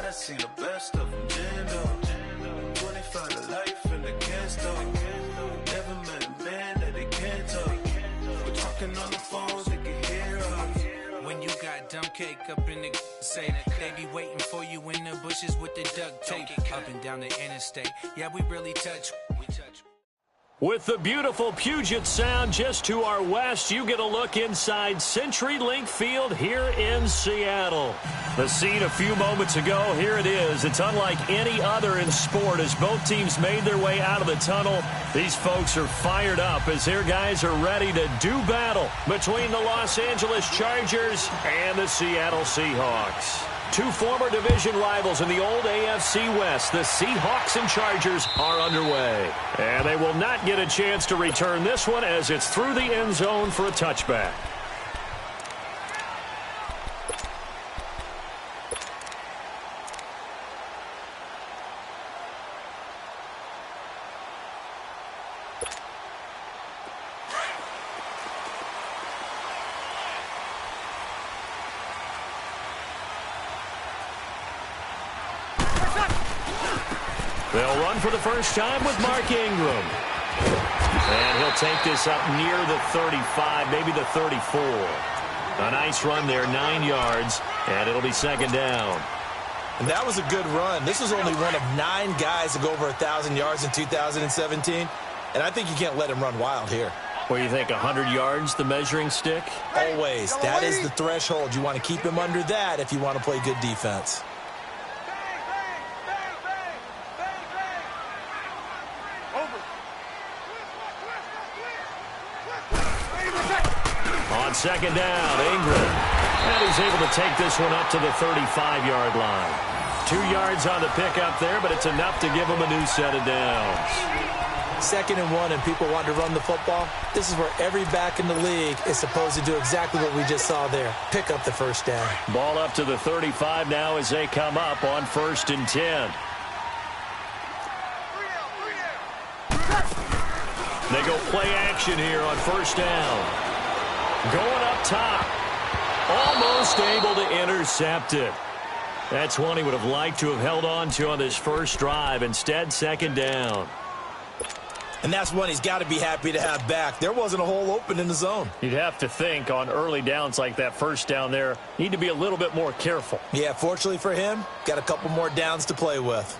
I seen the best of them, Jando. 25 to life and they can't stop. Never met a man that they can't talk. We're talking on the phones, they can hear us. When you got dumb cake up in the say, they be waiting for you in the bushes with the duct tape. Up and down the interstate, yeah, we really touch. We touch. With the beautiful Puget Sound just to our west, you get a look inside CenturyLink Field here in Seattle. The scene a few moments ago, here it is. It's unlike any other in sport as both teams made their way out of the tunnel. These folks are fired up as their guys are ready to do battle between the Los Angeles Chargers and the Seattle Seahawks. Two former division rivals in the old AFC West, the Seahawks and Chargers, are underway. And they will not get a chance to return this one as it's through the end zone for a touchback. They'll run for the first time with Mark Ingram. And he'll take this up near the 35, maybe the 34. A nice run there, 9 yards, and it'll be second down. And that was a good run. This was only one of 9 guys to go over 1,000 yards in 2017. And I think you can't let him run wild here. What do you think, 100 yards, the measuring stick? Always. That is the threshold. You want to keep him under that if you want to play good defense. On second down, Ingram. And he's able to take this one up to the 35-yard line. 2 yards on the pickup there, but it's enough to give him a new set of downs. 2nd and 1, and people want to run the football. This is where every back in the league is supposed to do exactly what we just saw there. Pick up the first down. Ball up to the 35 now as they come up on 1st and 10. They go play action here on 1st down. Going up top. Almost able to intercept it. That's one he would have liked to have held on to on this first drive. Instead, 2nd down. And that's one he's got to be happy to have back. There wasn't a hole open in the zone. You'd have to think on early downs like that first down there, need to be a little bit more careful. Yeah, fortunately for him, got a couple more downs to play with.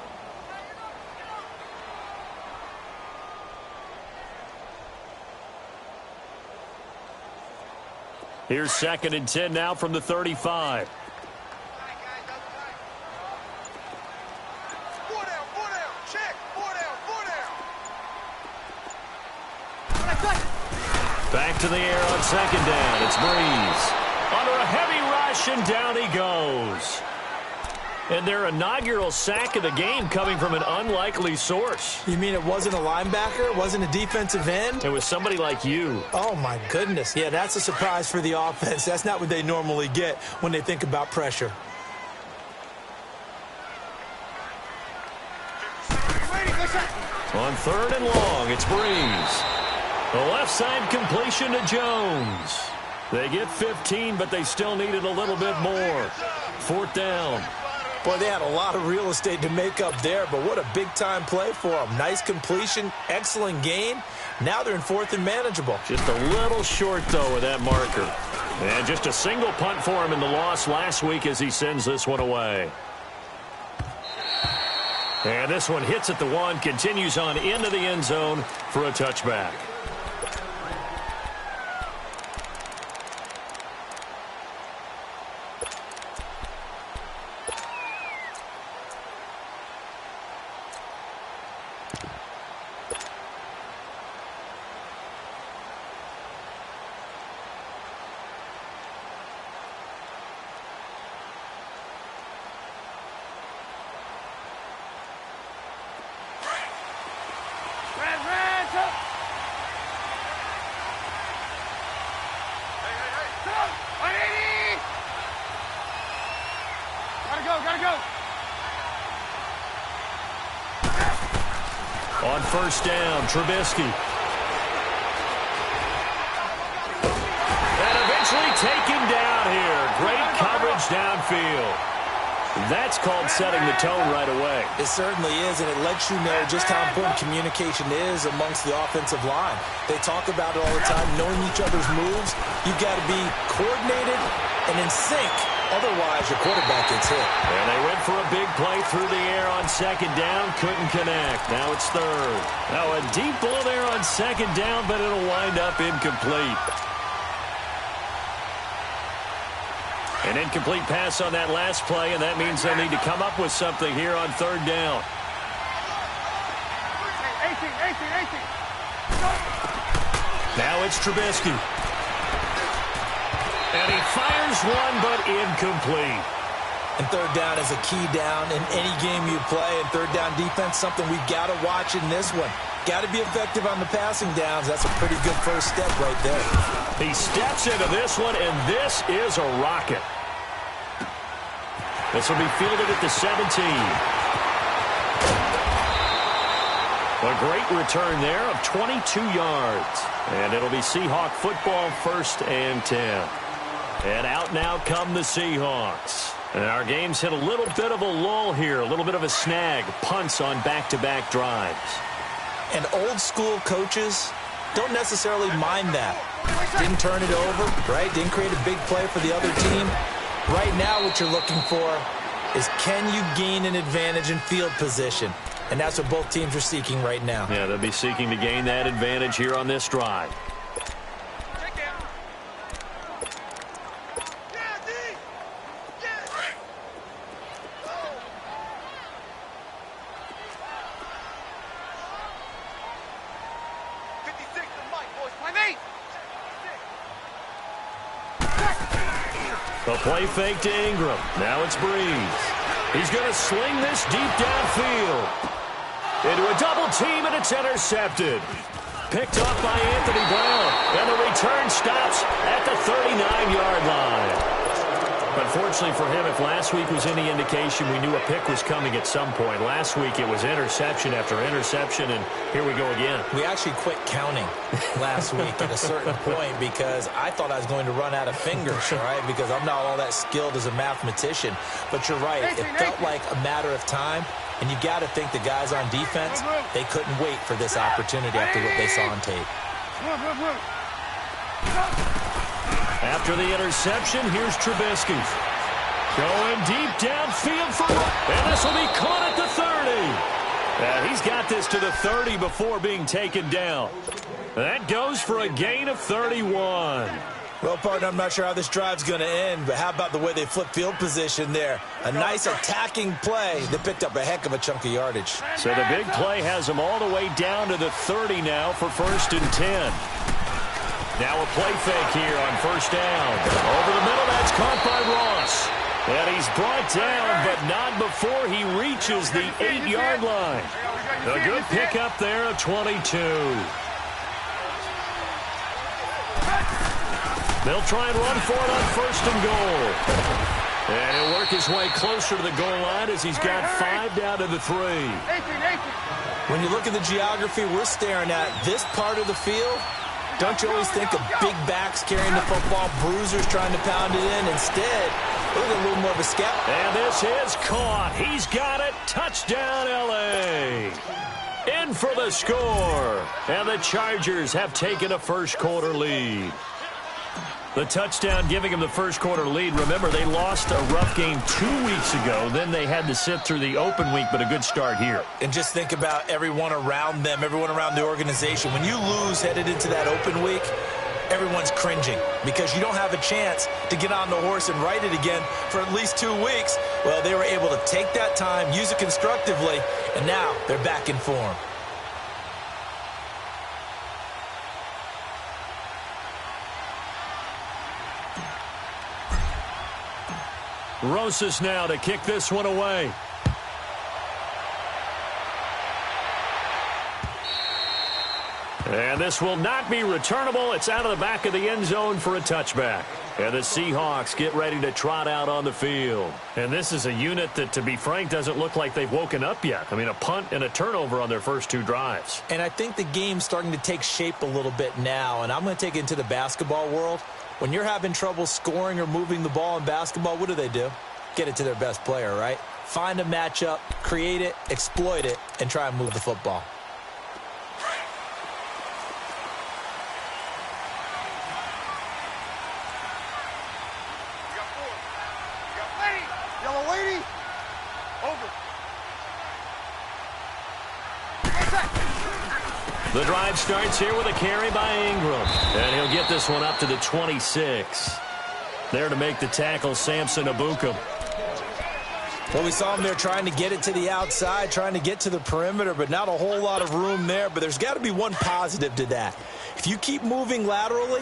Here's 2nd and 10 now from the 35. Back to the air on 2nd down. It's Breeze. Under a heavy rush, and down he goes. And their inaugural sack of the game coming from an unlikely source. You mean it wasn't a linebacker? It wasn't a defensive end? It was somebody like you. Oh, my goodness. Yeah, that's a surprise for the offense. That's not what they normally get when they think about pressure. On 3rd and long, it's Breeze. The left side completion to Jones. They get 15, but they still needed a little bit more. 4th down. Boy, they had a lot of real estate to make up there, but what a big-time play for them. Nice completion, excellent gain. Now they're in 4th and manageable. Just a little short, though, with that marker. And just a single punt for him in the loss last week as he sends this one away. And this one hits at the 1, continues on into the end zone for a touchback. On 1st down, Trubisky. And eventually taken down here. Great coverage downfield. That's called setting the tone right away. It certainly is, and it lets you know just how important communication is amongst the offensive line. They talk about it all the time, knowing each other's moves. You've got to be coordinated and in sync. Otherwise, your quarterback gets hit. And they went for a big play through the air on second down. Couldn't connect. Now it's third. Now a deep ball there on second down, but it'll wind up incomplete. An incomplete pass on that last play, and that means they'll need to come up with something here on third down. Now it's Trubisky. And he fires one, but incomplete. And third down is a key down in any game you play. And third down defense, something we've got to watch in this one. Got to be effective on the passing downs. That's a pretty good first step right there. He steps into this one, and this is a rocket. This will be fielded at the 17. A great return there of 22 yards. And it'll be Seahawk football, 1st and 10. And out now come the Seahawks. And our game's hit a little bit of a lull here, a little bit of a snag. Punts on back-to-back drives. And old-school coaches don't necessarily mind that. Didn't turn it over, right? Didn't create a big play for the other team. Right now what you're looking for is, can you gain an advantage in field position? And that's what both teams are seeking right now. Yeah, they'll be seeking to gain that advantage here on this drive. The play fake to Ingram. Now it's Breeze. He's going to sling this deep downfield. Into a double team, and it's intercepted. Picked off by Anthony Brown. And the return stops at the 39-yard line. Unfortunately for him, if last week was any indication, we knew a pick was coming at some point. Last week it was interception after interception, and here we go again. We actually quit counting last week at a certain point because I thought I was going to run out of fingers, right? Because I'm not all that skilled as a mathematician. But you're right. It felt like a matter of time. And you got to think the guys on defense, they couldn't wait for this opportunity after what they saw on tape. After the interception, here's Trubisky. Going deep downfield for... And this will be caught at the 30. He's got this to the 30 before being taken down. That goes for a gain of 31. Well, partner, I'm not sure how this drive's going to end, but how about the way they flip field position there? A nice attacking play that picked up a heck of a chunk of yardage. So the big play has them all the way down to the 30 now for 1st and 10. Now a play fake here on 1st down. Over the middle, that's caught by Ross. And he's brought down, but not before he reaches the 8-yard line. A good pickup there of 22. They'll try and run for it on 1st and goal. And he'll work his way closer to the goal line as he's got 5 down to the 3. When you look at the geography we're staring at, this part of the field, don't you always think of big backs carrying the football, bruisers trying to pound it in? Instead, look at a little more of a scout. And this is caught. He's got it. Touchdown, L.A. In for the score. And the Chargers have taken a first-quarter lead. The touchdown giving them the first-quarter lead. Remember, they lost a rough game 2 weeks ago. Then they had to sit through the open week, but a good start here. And just think about everyone around them, everyone around the organization. When you lose headed into that open week, everyone's cringing because you don't have a chance to get on the horse and ride it again for at least 2 weeks. Well, they were able to take that time, use it constructively, and now they're back in form. Rosas now to kick this one away. And this will not be returnable. It's out of the back of the end zone for a touchback. And the Seahawks get ready to trot out on the field. And this is a unit that, to be frank, doesn't look like they've woken up yet. I mean, a punt and a turnover on their first 2 drives. And I think the game's starting to take shape a little bit now. And I'm going to take it into the basketball world. When you're having trouble scoring or moving the ball in basketball, what do? get it to their best player, right? Find a matchup, create it, exploit it, and try and move the football. Yellow lady. Over. The drive starts here with a carry by Ingram. And he'll get this one up to the 26. There to make the tackle, Samson Abuka. Well, we saw him there trying to get it to the outside, trying to get to the perimeter, but not a whole lot of room there. But there's got to be one positive to that. If you keep moving laterally,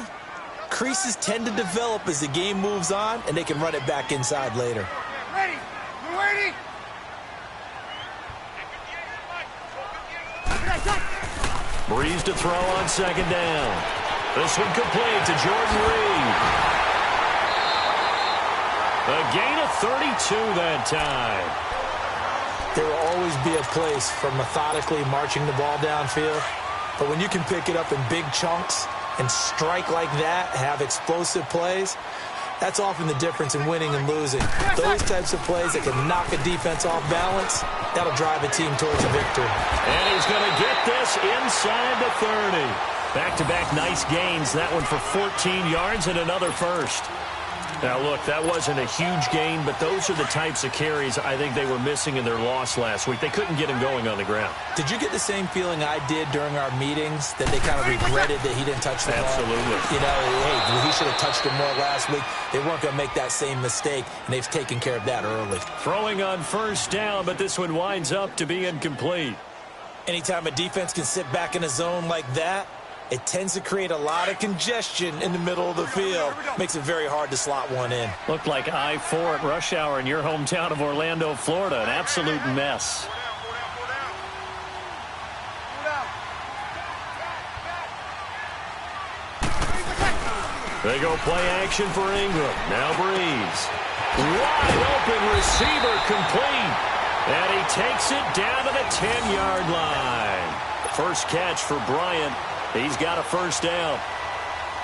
creases tend to develop as the game moves on, and they can run it back inside later. Ready. We're waiting. Breeze to throw on second down. This one complete to Jordan Reed. A gain of 32 that time. There will always be a place for methodically marching the ball downfield. But when you can pick it up in big chunks and strike like that, have explosive plays, that's often the difference in winning and losing. Those types of plays that can knock a defense off balance, that'll drive a team towards a victory. And he's going to get this inside the 30. Back-to-back nice gains. That one for 14 yards and another first. Now, look, that wasn't a huge gain, but those are the types of carries I think they were missing in their loss last week. They couldn't get him going on the ground. Did you get the same feeling I did during our meetings, that they kind of regretted that he didn't touch the ball? Absolutely. You know, hey, he should have touched it more last week. They weren't going to make that same mistake, and they've taken care of that early. Throwing on first down, but this one winds up to be incomplete. Anytime a defense can sit back in a zone like that, it tends to create a lot of congestion in the middle of the field. Makes it very hard to slot one in. Looked like I-4 at rush hour in your hometown of Orlando, Florida. An absolute mess. They go play action for Ingram. Now Breeze. Wide open receiver complete. And he takes it down to the 10-yard line. First catch for Bryant. He's got a first down.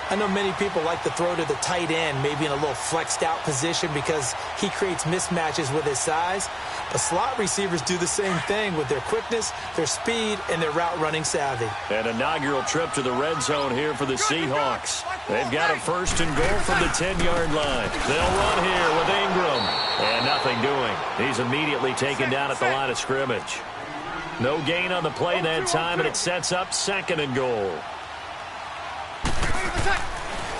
I know many people like to throw to the tight end, maybe in a little flexed out position because he creates mismatches with his size. But slot receivers do the same thing with their quickness, their speed, and their route running savvy. An inaugural trip to the red zone here for the Seahawks. They've got a first and goal from the 10-yard line. They'll run here with Ingram. And nothing doing. He's immediately taken down at the line of scrimmage. No gain on the play that time, and it sets up second and goal.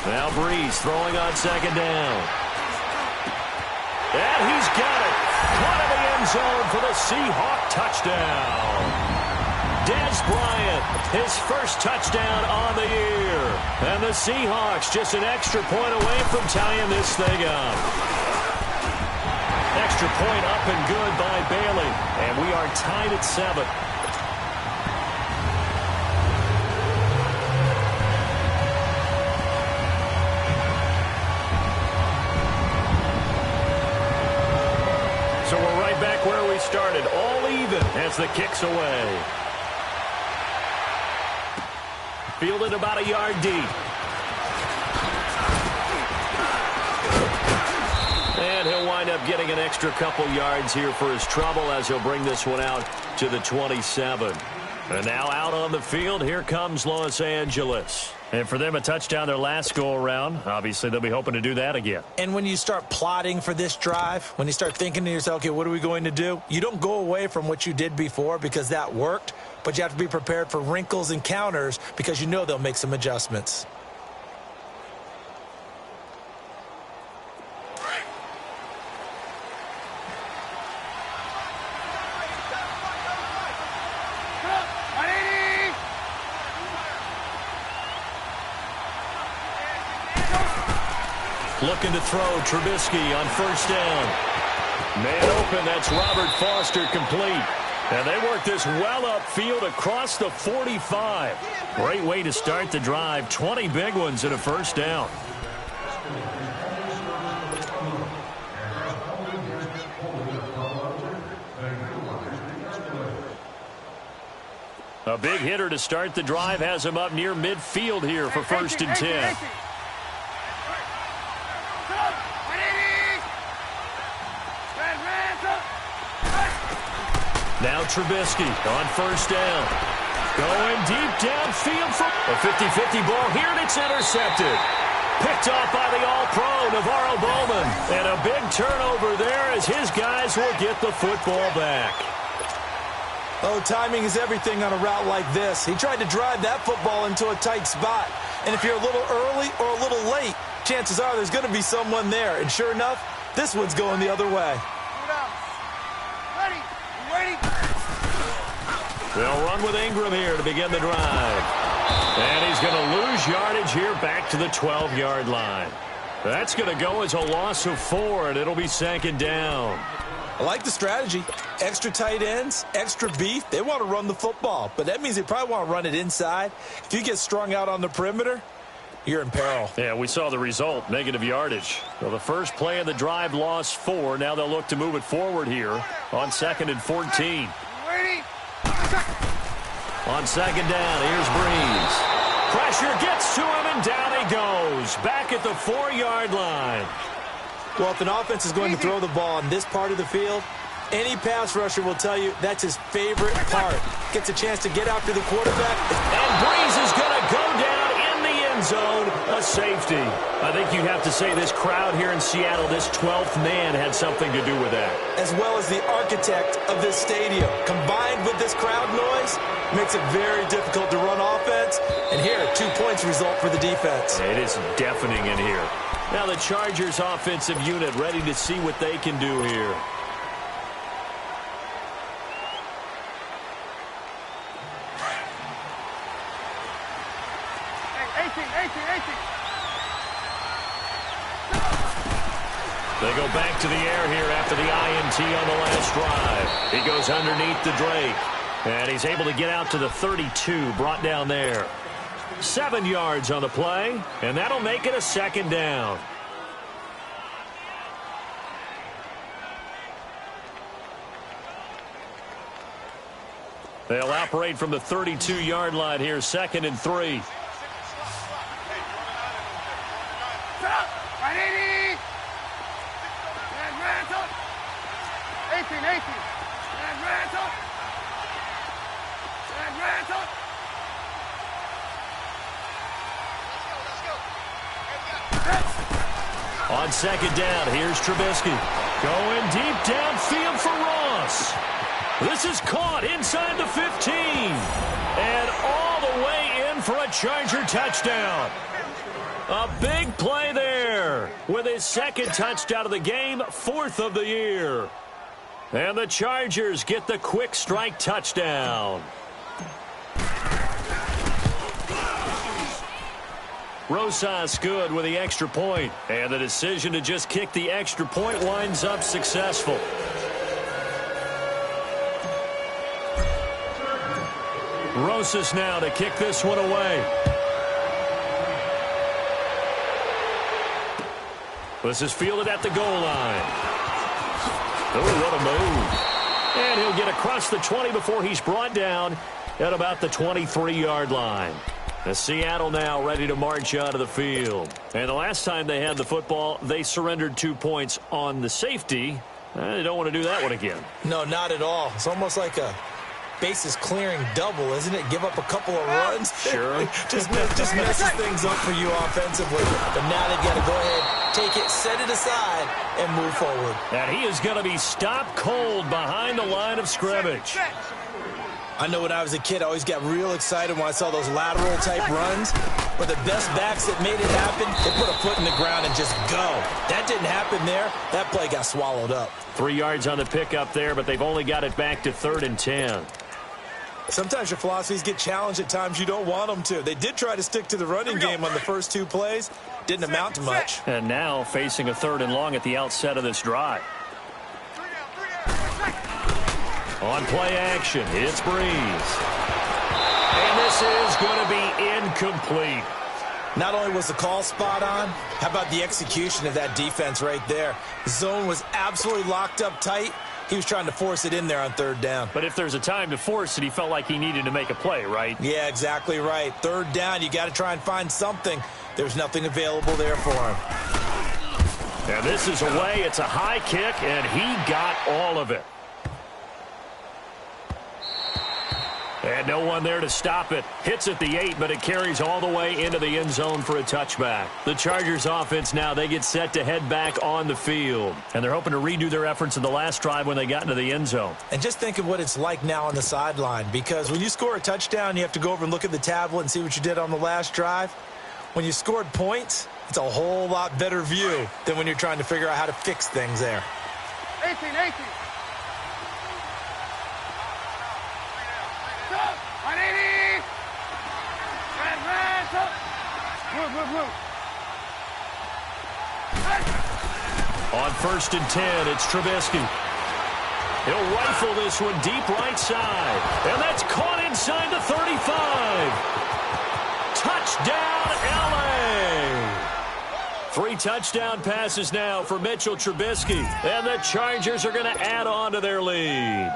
Now Breeze throwing on second down. And he's got it. One of the end zone for the Seahawk touchdown. Dez Bryant, his first touchdown on the year. And the Seahawks just an extra point away from tying this thing up. Extra point up and good by Bailey. And we are tied at 7. So we're right back where we started. All even as the kick's away. Fielded about a yard deep. And he'll wind up getting an extra couple yards here for his trouble as he'll bring this one out to the 27. And now out on the field, here comes Los Angeles. And for them, a touchdown their last go-around. Obviously, they'll be hoping to do that again. And when you start plotting for this drive, when you start thinking to yourself, okay, what are we going to do? You don't go away from what you did before because that worked, but you have to be prepared for wrinkles and counters because you know they'll make some adjustments. Looking to throw Trubisky on first down. Man open, that's Robert Foster complete. And they work this well upfield across the 45. Great way to start the drive. 20 big ones and a first down. A big hitter to start the drive has him up near midfield here for first and 10. Now Trubisky on first down. Going deep downfield for a 50-50 ball here, and it's intercepted. Picked off by the All-Pro, Navarro Bowman. And a big turnover there as his guys will get the football back. Oh, timing is everything on a route like this. He tried to drive that football into a tight spot. And if you're a little early or a little late, chances are there's going to be someone there. And sure enough, this one's going the other way. Ready? They'll run with Ingram here to begin the drive. And he's going to lose yardage here back to the 12-yard line. That's going to go as a loss of 4, and it'll be second down. I like the strategy. Extra tight ends, extra beef. They want to run the football, but that means they probably want to run it inside. If you get strung out on the perimeter, you're in peril. Yeah, we saw the result, negative yardage. Well, the first play of the drive lost 4. Now they'll look to move it forward here on 2nd and 14. Ready? On second down, here's Breeze. Pressure gets to him, and down he goes. Back at the 4-yard line. Well, if an offense is going to throw the ball in this part of the field, any pass rusher will tell you that's his favorite part. Gets a chance to get after the quarterback. And Breeze is going to go down in the end zone, a safety. I think you have to say this crowd here in Seattle, this 12th man had something to do with that. As well as the architect of this stadium. Combined with this crowd noise, makes it very difficult to run offense. And here, 2 points result for the defense. It is deafening in here. Now the Chargers offensive unit ready to see what they can do here. Hey, 18. They go back to the air here after the INT on the last drive. He goes underneath the Drake. And he's able to get out to the 32, brought down there. 7 yards on the play, and that'll make it a second down. They'll operate from the 32-yard line here, 2nd and 3. Ready? 18. On second down, here's Trubisky. Going deep downfield for Ross. This is caught inside the 15. And all the way in for a Charger touchdown. A big play there with his 2nd touchdown of the game, 4th of the year. And the Chargers get the quick strike touchdown. Rosas good with the extra point. And the decision to just kick the extra point winds up successful. Rosas now to kick this one away. This is fielded at the goal line. Oh, what a move. And he'll get across the 20 before he's brought down at about the 23-yard line. The Seattle now ready to march out of the field. And the last time they had the football, they surrendered 2 points on the safety. They don't want to do that one again. No, not at all. It's almost like a bases clearing double, isn't it? Give up a couple of runs. Sure. just messes things up for you offensively. But now they've got to go ahead, take it, set it aside, and move forward. And he is going to be stopped cold behind the line of scrimmage. I know when I was a kid, I always got real excited when I saw those lateral-type runs. But the best backs that made it happen, they put a foot in the ground and just go. That didn't happen there. That play got swallowed up. 3 yards on the pickup there, but they've only got it back to 3rd and 10. Sometimes your philosophies get challenged at times you don't want them to. They did try to stick to the running game on the first 2 plays. Didn't amount to much. And now facing a 3rd and long at the outset of this drive. On play action, it's Breeze. And this is going to be incomplete. Not only was the call spot on, how about the execution of that defense right there? The zone was absolutely locked up tight. He was trying to force it in there on 3rd down. But if there's a time to force it, he felt like he needed to make a play, right? Yeah, exactly right. 3rd down, you got to try and find something. There's nothing available there for him. And this is away. It's a high kick, and he got all of it. And no one there to stop it. Hits at the 8, but it carries all the way into the end zone for a touchback. The Chargers offense now, they get set to head back on the field. And they're hoping to redo their efforts in the last drive when they got into the end zone. And just think of what it's like now on the sideline, because when you score a touchdown, you have to go over and look at the tablet and see what you did on the last drive. When you scored points, it's a whole lot better view than when you're trying to figure out how to fix things there. 18. On 1st and 10, it's Trubisky. He'll rifle this one deep right side. And that's caught inside the 35. Touchdown, L.A. 3 touchdown passes now for Mitchell Trubisky. And the Chargers are going to add on to their lead.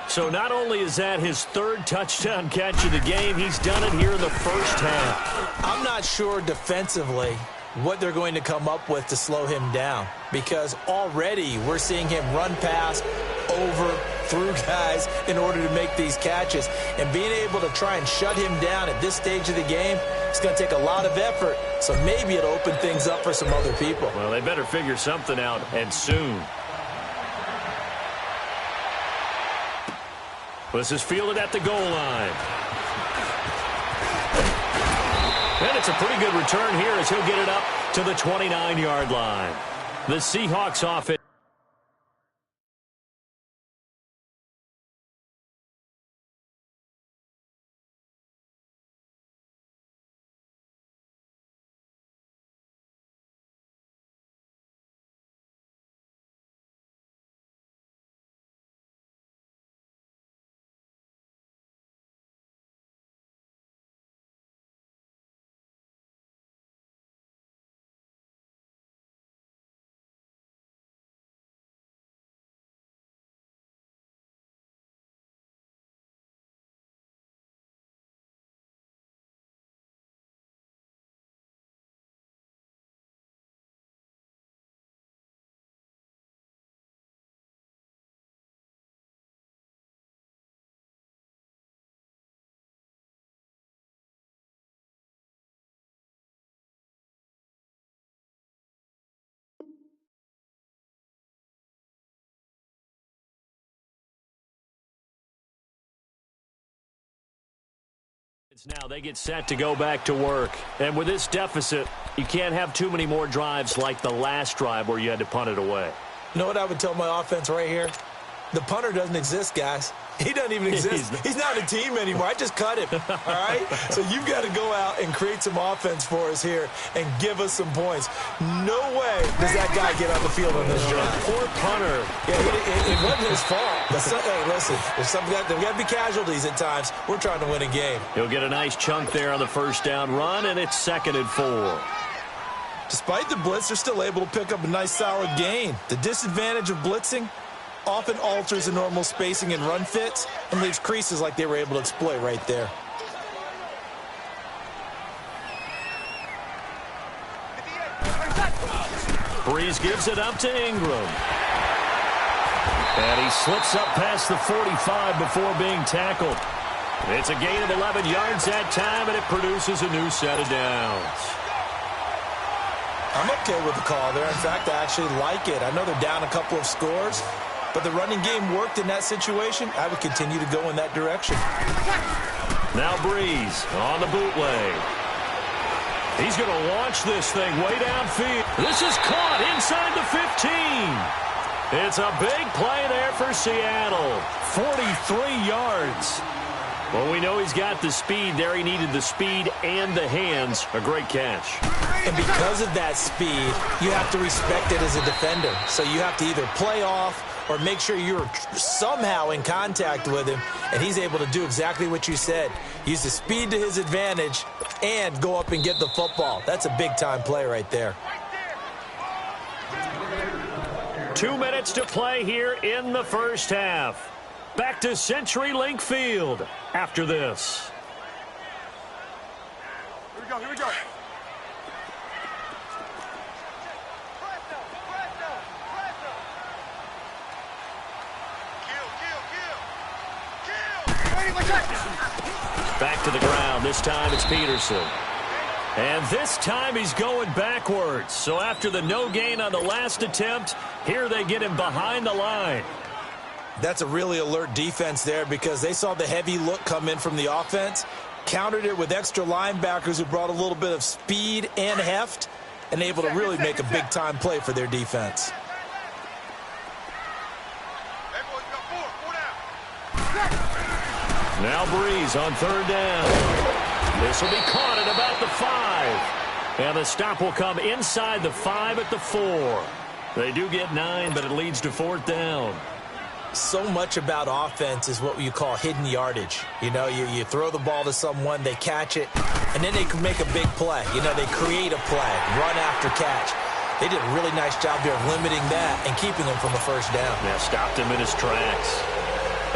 So not only is that his 3rd touchdown catch of the game, he's done it here in the first half. I'm not sure defensively what they're going to come up with to slow him down, because already we're seeing him run past, over, through guys in order to make these catches. And being able to try and shut him down at this stage of the game, it's going to take a lot of effort. So maybe it'll open things up for some other people. Well, they better figure something out, and soon. This is fielded at the goal line. And it's a pretty good return here as he'll get it up to the 29-yard line. The Seahawks offense. Now they get set to go back to work. And with this deficit, you can't have too many more drives like the last drive where you had to punt it away. You know what I would tell my offense right here? The punter doesn't exist, guys. He doesn't even exist. He's not a team anymore. I just cut him, all right? So you've got to go out and create some offense for us here and give us some points. No way does that guy get on the field on this drive. Poor punter. Yeah, it wasn't his fault. Hey, listen, there's got to be casualties at times. We're trying to win a game. He'll get a nice chunk there on the first down run, and it's 2nd and 4. Despite the blitz, they're still able to pick up a nice, solid gain. The disadvantage of blitzing often alters the normal spacing and run fits and leaves creases like they were able to exploit right there. Breeze gives it up to Ingram. And he slips up past the 45 before being tackled. It's a gain of 11 yards that time, and it produces a new set of downs. I'm okay with the call there. In fact, I actually like it. I know they're down a couple of scores, but the running game worked in that situation. I would continue to go in that direction. Now Breeze on the bootleg. He's going to launch this thing way downfield. This is caught inside the 15. It's a big play there for Seattle. 43 yards. Well, we know he's got the speed there. He needed the speed and the hands. A great catch. And because of that speed, you have to respect it as a defender. So you have to either play off or make sure you're somehow in contact with him, and he's able to do exactly what you said. Use the speed to his advantage and go up and get the football. That's a big-time play right there. 2 minutes to play here in the first half. Back to CenturyLink Field after this. Here we go. Back to the ground. This time it's Peterson. And this time he's going backwards. So after the no gain on the last attempt, here they get him behind the line. That's a really alert defense there because they saw the heavy look come in from the offense, countered it with extra linebackers who brought a little bit of speed and heft, and able to really make a big-time play for their defense. Now Breeze on third down. This will be caught at about the 5. And the stop will come inside the 5 at the 4. They do get 9, but it leads to fourth down. So much about offense is what you call hidden yardage. You know, you throw the ball to someone, they catch it, and then they can make a big play. You know, they create a play, run after catch. They did a really nice job here of limiting that and keeping him from a first down. Yeah, stopped him in his tracks.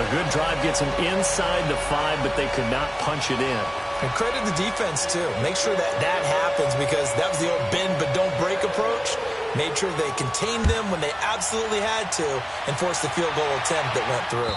A good drive gets him inside the 5, but they could not punch it in. And credit the defense, too. Make sure that happens because that was the old bend but don't break approach. Made sure they contained them when they absolutely had to and forced the field goal attempt that went through.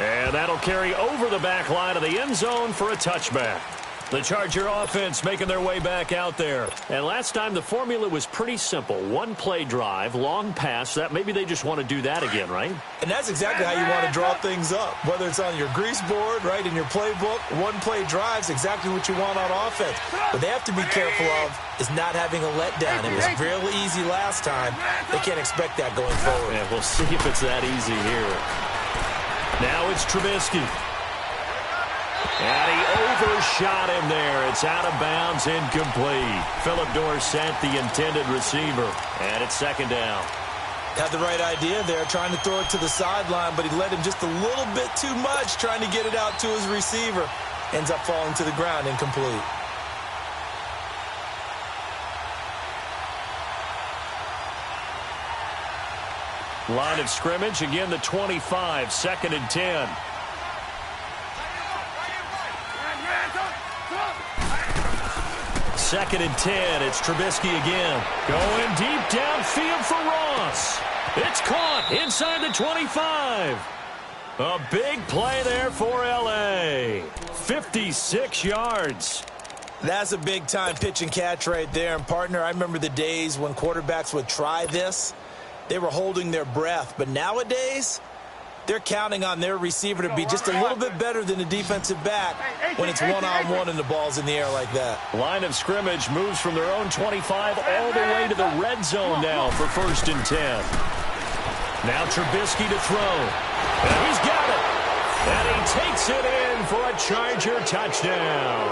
And that'll carry over the back line of the end zone for a touchback. The Charger offense making their way back out there. And last time the formula was pretty simple. One play drive, long pass. That maybe they just want to do that again, right? And that's exactly how you want to draw things up. Whether it's on your grease board, right, in your playbook, one play drive's exactly what you want on offense. What they have to be careful of is not having a letdown. It was real easy last time. They can't expect that going forward. Yeah, we'll see if it's that easy here. Now it's Trubisky. And he overshot him there. It's out of bounds, incomplete. Philip Dorsett, the intended receiver. And it's second down. Had the right idea there, trying to throw it to the sideline, but he led him just a little bit too much, trying to get it out to his receiver. Ends up falling to the ground, incomplete. Line of scrimmage, again the 25, second and 10. Second and 10, it's Trubisky again. Going deep downfield for Ross. It's caught inside the 25. A big play there for L.A. 56 yards. That's a big-time pitch and catch right there. And, partner, I remember the days when quarterbacks would try this. They were holding their breath. But nowadays, they're counting on their receiver to be just a little bit better than the defensive back when it's one-on-one and the ball's in the air like that. Line of scrimmage moves from their own 25 all the way to the red zone now for first and 10. Now Trubisky to throw. And he's got it. And he takes it in for a Charger touchdown.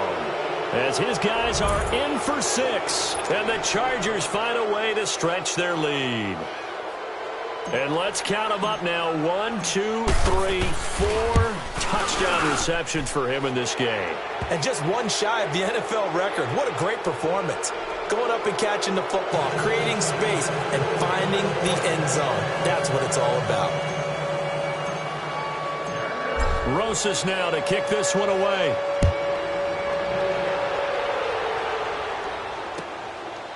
As his guys are in for 6. And the Chargers find a way to stretch their lead. And let's count them up now. 1, 2, 3, 4 touchdown receptions for him in this game. And just one shy of the NFL record. What a great performance. Going up and catching the football, creating space, and finding the end zone. That's what it's all about. Rosas now to kick this one away.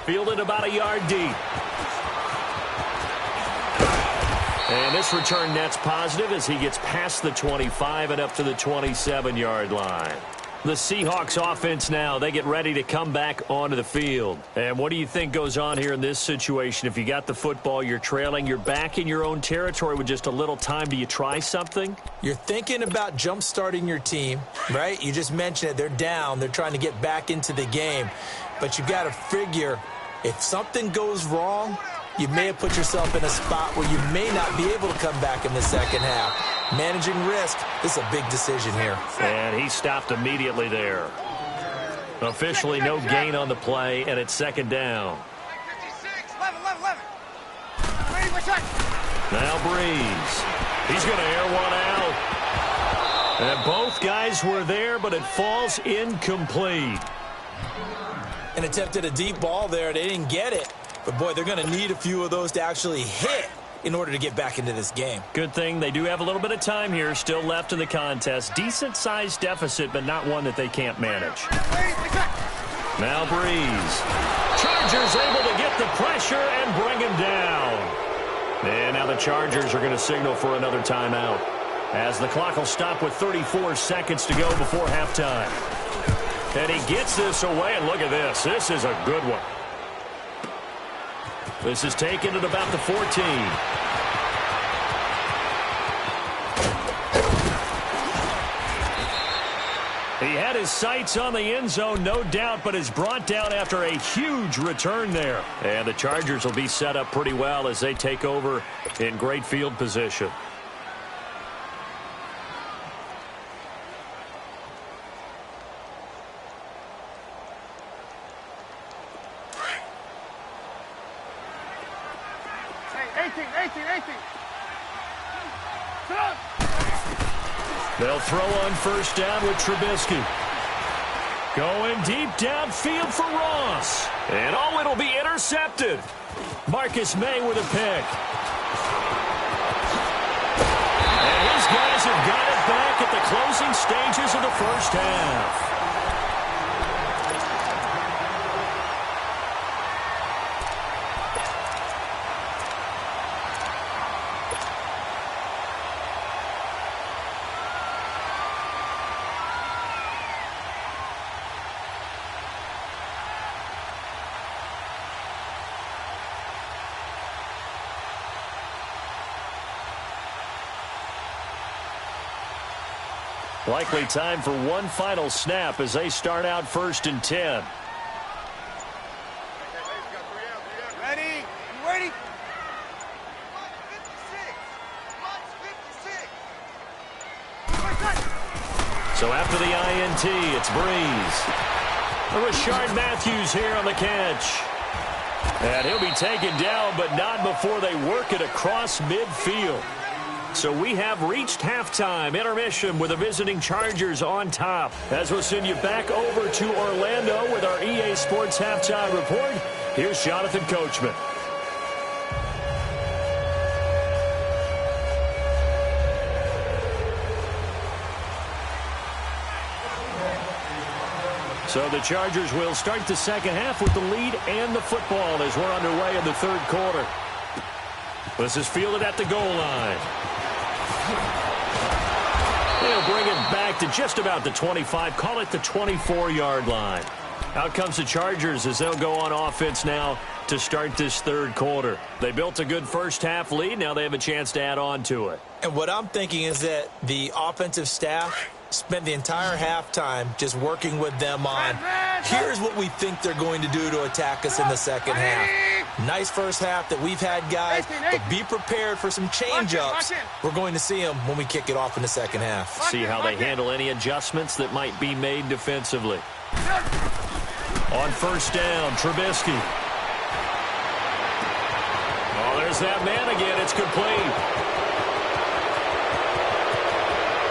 Fielded about a yard deep. And this return net's positive as he gets past the 25 and up to the 27-yard line. The Seahawks offense now, they get ready to come back onto the field. And what do you think goes on here in this situation? If you got the football, you're trailing, you're back in your own territory with just a little time. Do you try something? You're thinking about jump-starting your team, right? You just mentioned it. They're down. They're trying to get back into the game. But you've got to figure if something goes wrong, you may have put yourself in a spot where you may not be able to come back in the second half. Managing risk, this is a big decision here. And he stopped immediately there. Officially no gain on the play, and it's second down. Now Breeze. He's going to air one out. And both guys were there, but it falls incomplete. And attempted a deep ball there. They didn't get it. But, boy, they're going to need a few of those to actually hit in order to get back into this game. Good thing they do have a little bit of time here still left in the contest. Decent-sized deficit, but not one that they can't manage. Now Breeze. Chargers able to get the pressure and bring him down. And now the Chargers are going to signal for another timeout. as the clock will stop with 34 seconds to go before halftime. And he gets this away, and look at this. This is a good one. This is taken at about the 14. He had his sights on the end zone, no doubt, but is brought down after a huge return there. And the Chargers will be set up pretty well as they take over in great field position. Hey, 18. Sit up. They'll throw on first down with Trubisky. Going deep downfield for Ross. And it'll be intercepted. Marcus May with a pick. And his guys have got it back at the closing stages of the first half. Likely time for one final snap as they start out 1st and 10. Ready? You ready? So after the INT, it's Breeze. Rashard Matthews here on the catch. And he'll be taken down, but not before they work it across midfield. So we have reached halftime intermission with the visiting Chargers on top. As we'll send you back over to Orlando with our EA Sports Halftime Report, here's Jonathan Coachman. So the Chargers will start the second half with the lead and the football as we're underway in the third quarter. This is fielded at the goal line. They'll bring it back to just about the 25, call it the 24-yard line. Out comes the Chargers as they'll go on offense now to start this third quarter. They built a good first half lead. Now they have a chance to add on to it. And what I'm thinking is that the offensive staff spent the entire halftime just working with them on, here's what we think they're going to do to attack us in the second half. Nice first half that we've had, guys, but be prepared for some change-ups. We're going to see them when we kick it off in the second half. See how they handle any adjustments that might be made defensively. On first down, Trubisky. Oh, there's that man again. It's complete.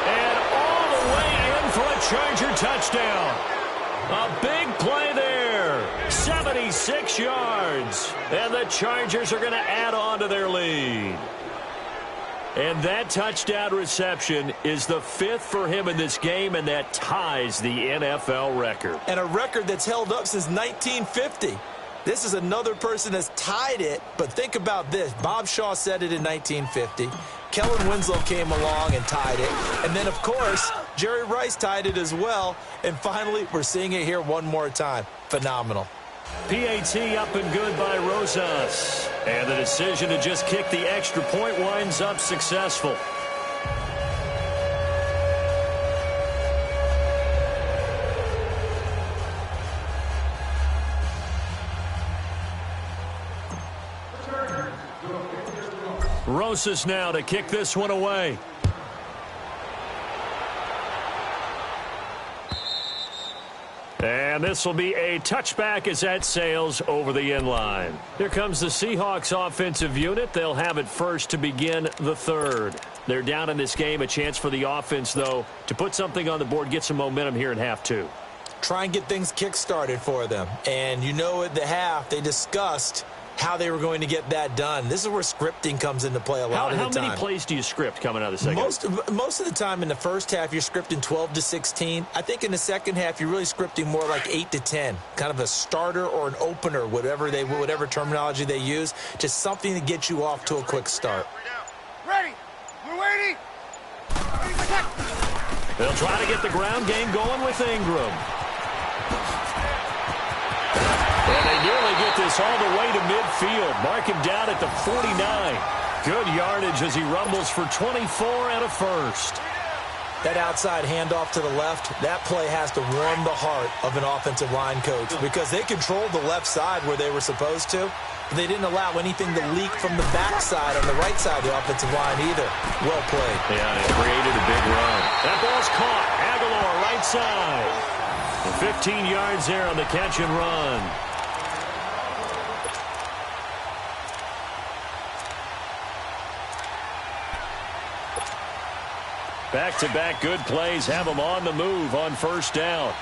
And all the way in for a Charger touchdown. A big play there. 76 yards. And the Chargers are going to add on to their lead. And that touchdown reception is the 5th for him in this game, and that ties the NFL record. And a record that's held up since 1950. This is another person that's tied it, but think about this. Bob Shaw said it in 1950. Kellen Winslow came along and tied it. And then, of course, Jerry Rice tied it as well. And finally, we're seeing it here one more time. Phenomenal. PAT up and good by Rosas. And the decision to just kick the extra point winds up successful. Rosas now to kick this one away. And this will be a touchback as that sails over the end line. Here comes the Seahawks offensive unit. They'll have it first to begin the third. They're down in this game. A chance for the offense, though, to put something on the board, get some momentum here in half two. Try and get things kick-started for them. And you know at the half, they discussed how they were going to get that done. This is where scripting comes into play a lot of the time. How many plays do you script coming out of the second half? Most of the time in the first half, you're scripting 12 to 16. I think in the second half, you're really scripting more like 8 to 10. Kind of a starter or an opener, whatever terminology they use. Just something to get you off to a quick start. Ready. We're waiting. They'll try to get the ground game going with Ingram. And they nearly get this all the way to midfield. Mark him down at the 49. Good yardage as he rumbles for 24 and a first. That outside handoff to the left, that play has to warm the heart of an offensive line coach because they controlled the left side where they were supposed to. But they didn't allow anything to leak from the backside on the right side of the offensive line either. Well played. Yeah, and it created a big run. That ball's caught. Aguilar right side. And 15 yards there on the catch and run. Back-to-back good plays have them on the move on first down.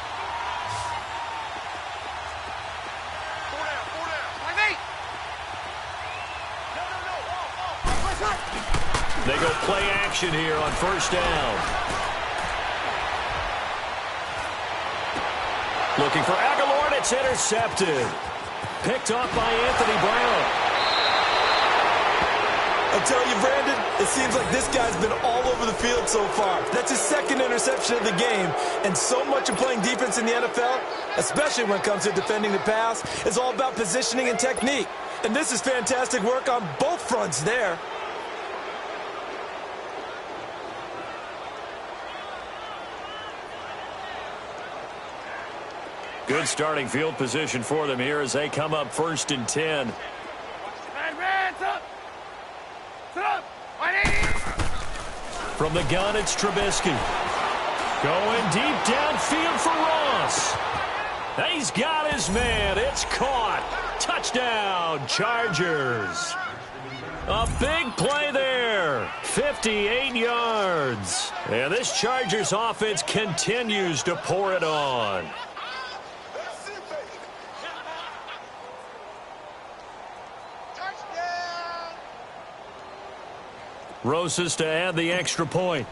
They go play action here on first down. Looking for Aguilar, and it's intercepted. Picked off by Anthony Brown. I'll tell you, Brandon, it seems like this guy's been all over the field so far. That's his second interception of the game. And so much of playing defense in the NFL, especially when it comes to defending the pass, is all about positioning and technique. And this is fantastic work on both fronts there. Good starting field position for them here as they come up 1st and 10. From the gun, it's Trubisky. Going deep downfield for Ross. He's got his man. It's caught. Touchdown, Chargers. A big play there. 58 yards. And this Chargers offense continues to pour it on. Rosas to add the extra point.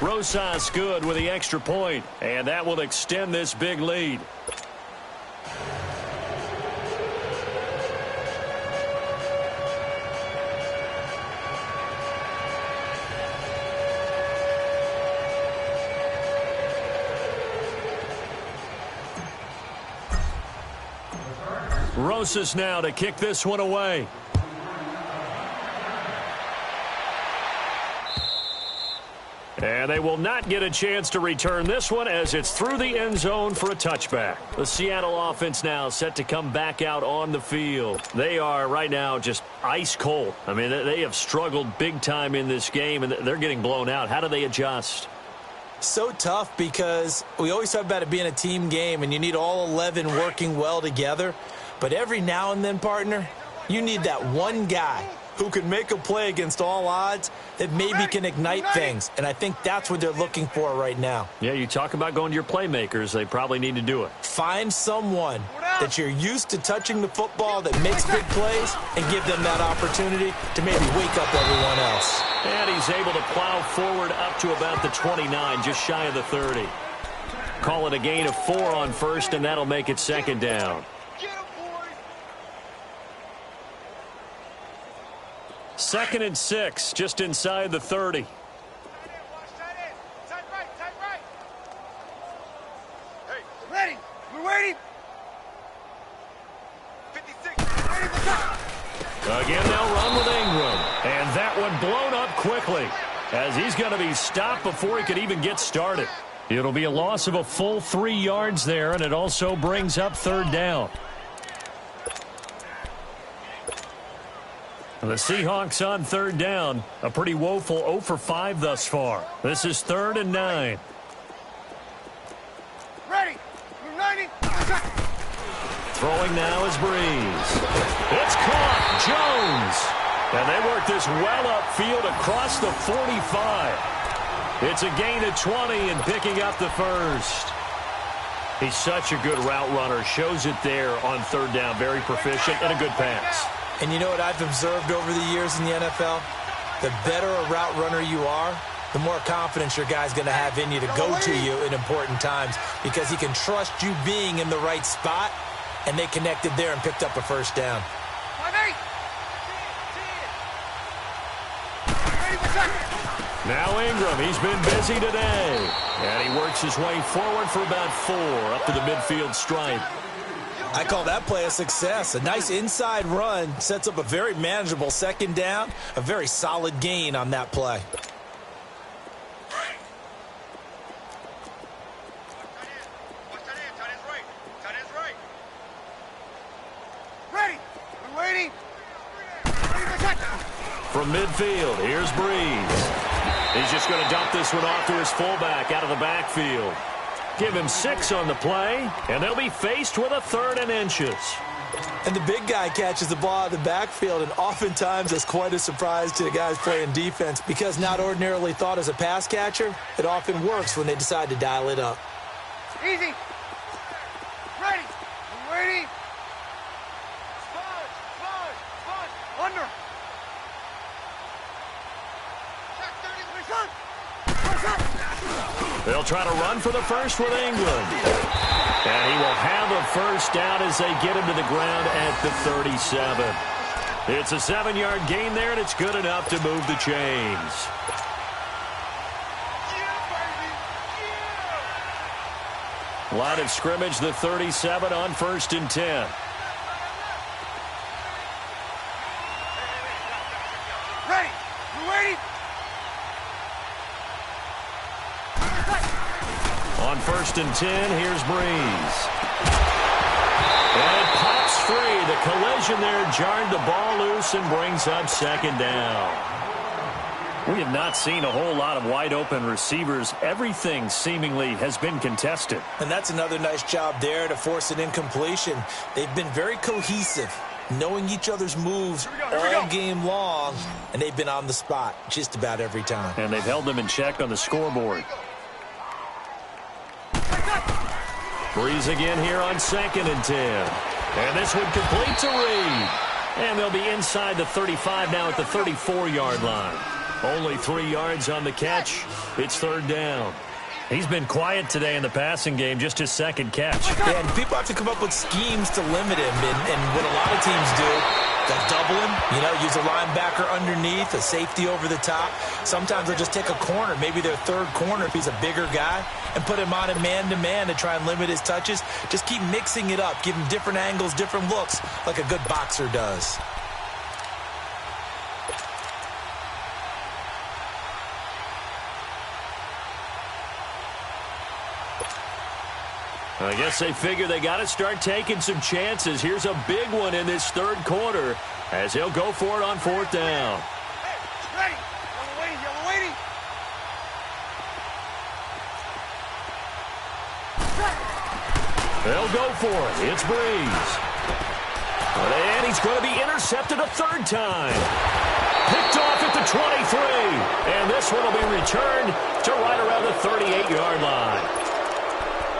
Rosas good with the extra point, and that will extend this big lead. Rosas now to kick this one away. And they will not get a chance to return this one as it's through the end zone for a touchback. The Seattle offense now set to come back out on the field. They are right now just ice cold. I mean, they have struggled big time in this game, and they're getting blown out. How do they adjust? So tough because we always talk about it being a team game, and you need all 11 working well together. But every now and then, partner, you need that one guy who can make a play against all odds that maybe can ignite things. And I think that's what they're looking for right now. Yeah, you talk about going to your playmakers. They probably need to do it. Find someone that you're used to touching the football that makes big plays and give them that opportunity to maybe wake up everyone else. And he's able to plow forward up to about the 29, just shy of the 30. Call it a gain of 4 on first, and that'll make it second down. 2nd and 6, just inside the 30. Ready. We're waiting. 56. Again, they'll run with Ingram. And that one blown up quickly as he's going to be stopped before he could even get started. It'll be a loss of a full 3 yards there, and it also brings up 3rd down. The Seahawks on 3rd down. A pretty woeful 0 for 5 thus far. This is 3rd and 9. Ready. We're ready. Throwing now is Breeze. It's caught. Jones. And they work this well upfield across the 45. It's a gain of 20 and picking up the first. He's such a good route runner. Shows it there on 3rd down. Very proficient and a good pass. And you know what I've observed over the years in the NFL? The better a route runner you are, the more confidence your guy's going to have in you to go to you in important times because he can trust you being in the right spot, and they connected there and picked up a first down. Now Ingram, he's been busy today. And he works his way forward for about 4 up to the midfield stripe. I call that play a success. A nice inside run sets up a very manageable second down. A very solid gain on that play. From midfield, here's Breeze. He's just going to dump this one off to his fullback out of the backfield. Give him 6 on the play, and they'll be faced with a 3rd and inches. And the big guy catches the ball out of the backfield, and oftentimes that's quite a surprise to the guys playing defense because not ordinarily thought as a pass catcher, it often works when they decide to dial it up. Easy. Ready. I'm waiting. Sponge. Under. They'll try to run for the first with England. And he will have a first down as they get him to the ground at the 37. It's a 7-yard gain there, and it's good enough to move the chains. Line of scrimmage, the 37 on 1st and 10. Ready. You ready? On 1st and 10, here's Breeze. And it pops free. The collision there jarred the ball loose and brings up 2nd down. We have not seen a whole lot of wide-open receivers. Everything seemingly has been contested. And that's another nice job there to force an incompletion. They've been very cohesive, knowing each other's moves all game long, and they've been on the spot just about every time. And they've held them in check on the scoreboard. Breeze again here on 2nd and 10. And this one completes a read. And they'll be inside the 35 now at the 34-yard line. Only 3 yards on the catch. It's 3rd down. He's been quiet today in the passing game, just his 2nd catch. Yeah, and people have to come up with schemes to limit him. And what a lot of teams do, they'll double him, use a linebacker underneath, a safety over the top. Sometimes they'll just take a corner, maybe their 3rd corner if he's a bigger guy, and put him on a man-to-man to try and limit his touches. Just keep mixing it up, give him different angles, different looks, like a good boxer does. I guess they figure they got to start taking some chances. Here's a big one in this 3rd quarter as he'll go for it on 4th down. Hey, ready. Yellow waiting. They'll go for it. It's Breeze. And he's going to be intercepted a 3rd time. Picked off at the 23. And this one will be returned to right around the 38-yard line.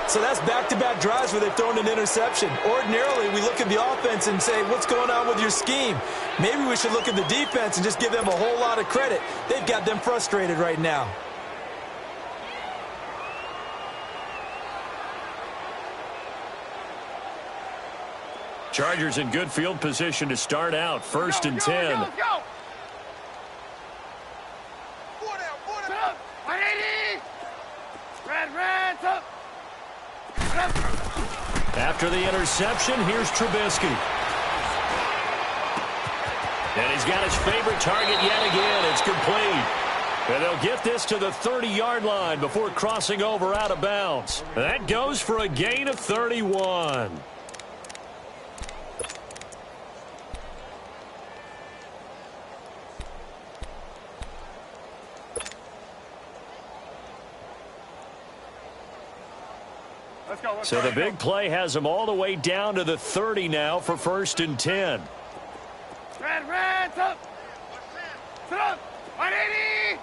So that's back-to-back drives where they've thrown an interception. Ordinarily, we look at the offense and say, what's going on with your scheme? Maybe we should look at the defense and just give them a whole lot of credit. They've got them frustrated right now. Chargers in good field position to start out. 1st and 10. Let's go. 4 down. 180. Red, up. After the interception, here's Trubisky. And he's got his favorite target yet again. It's complete. And they'll get this to the 30-yard line before crossing over out of bounds. That goes for a gain of 31. So the big play has them all the way down to the 30 now for 1st and 10. Red, up. Sit up. 180.